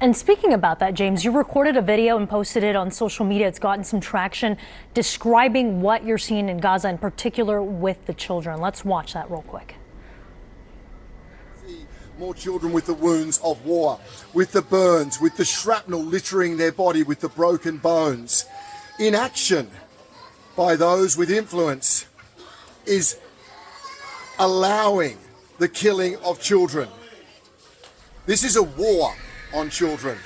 And speaking about that, James, you recorded a video and posted it on social media. It's gotten some traction describing what you're seeing in Gaza, in particular with the children. Let's watch that real quick. More children with the wounds of war, with the burns, with the shrapnel littering their body, with the broken bones. Inaction by those with influence is allowing the killing of children. This is a war on children.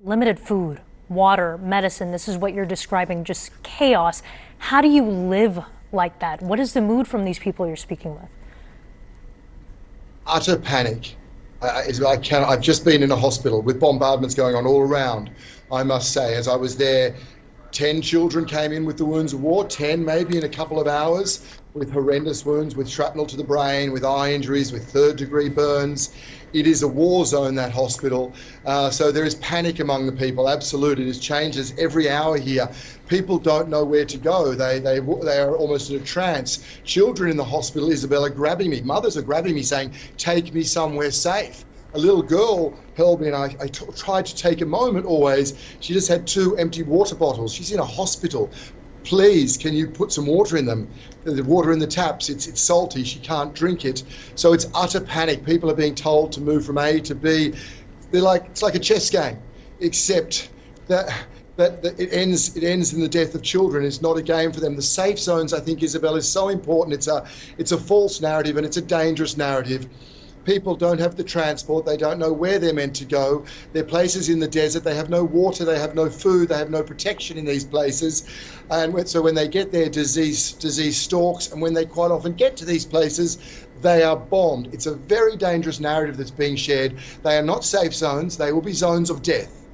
Limited food, water, medicine. This is what you're describing, just chaos. How do you live like that? What is the mood from these people you're speaking with? Utter panic. I've just been in a hospital with bombardments going on all around. I must say, as I was there, 10 children came in with the wounds of war, 10 maybe in a couple of hours, with horrendous wounds, with shrapnel to the brain, with eye injuries, with third-degree burns. It is a war zone, that hospital. So there is panic among the people, absolutely. It changes every hour here. People don't know where to go. They are almost in a trance. Children in the hospital, Isabel, are grabbing me. Mothers are grabbing me saying, take me somewhere safe. A little girl held me and I tried to take a moment always. She just had 2 empty water bottles. She's in a hospital. Please, can you put some water in them? The water in the taps, it's salty, she can't drink it. So it's utter panic. People are being told to move from A to B. It's like a chess game, except that it ends in the death of children. It's not a game for them. The safe zones, I think, Isabel, is so important. It's a false narrative and it's a dangerous narrative. People don't have the transport, they don't know where they're meant to go. They're places in the desert, they have no water, they have no food, they have no protection in these places. And so when they get there, disease stalks, and when they quite often get to these places, they are bombed. It's a very dangerous narrative that's being shared. They are not safe zones, they will be zones of death.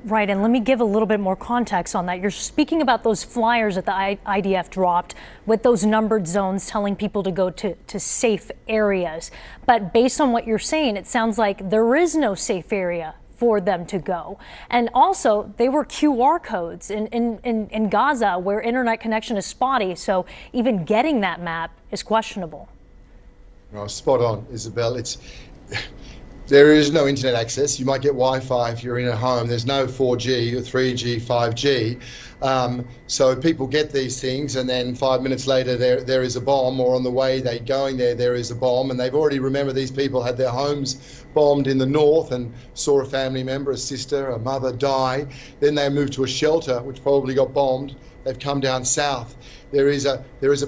Right, and let me give a little bit more context on that. You're speaking about those flyers that the IDF dropped with those numbered zones telling people to go to safe areas. But based on what you're saying, it sounds like there is no safe area for them to go. And also, they were QR codes in Gaza where internet connection is spotty, so even getting that map is questionable. No, spot on, Isabel. There is no internet access. You might get Wi-Fi if you're in a home. There's no 4G or 3G, 5G. So people get these things, and then 5 minutes later there is a bomb, or on the way they're going there is a bomb. And they've already, remember, these people had their homes bombed in the north and saw a family member, a sister, a mother die. Then they moved to a shelter, which probably got bombed. They've come down south. There is a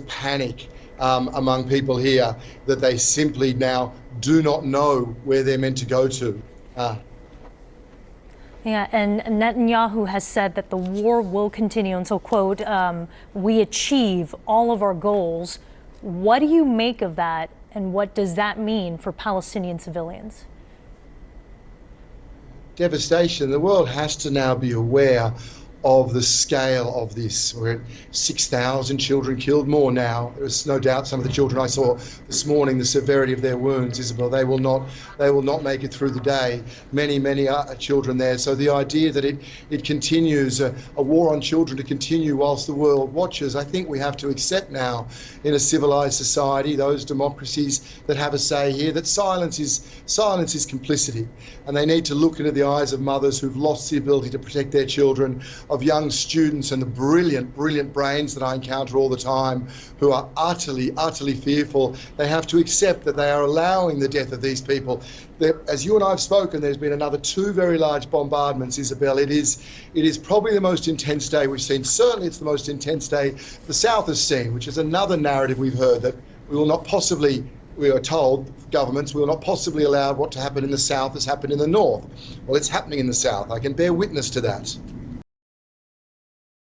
panic among people here that they simply now do not know where they're meant to go to. Yeah, and Netanyahu has said that the war will continue until, quote, we achieve all of our goals. What do you make of that, and what does that mean for Palestinian civilians? Devastation. The world has to now be aware of the scale of this. We're at 6,000 children killed, more now. There's no doubt some of the children I saw this morning, the severity of their wounds, Isabel, they will not make it through the day. Many children there. So the idea that it continues, a war on children to continue whilst the world watches, I think we have to accept now in a civilized society, those democracies that have a say here, that silence is complicity. And they need to look into the eyes of mothers who've lost the ability to protect their children, of young students and the brilliant brains that I encounter all the time who are utterly fearful. They have to accept that they are allowing the death of these people. As you and I have spoken, there's been another 2 very large bombardments, Isabel. It is probably the most intense day we've seen. Certainly it's the most intense day the South has seen, which is another narrative we've heard, that we are told, governments, will not possibly allow what to happen in the South has happened in the North. Well, it's happening in the South. I can bear witness to that.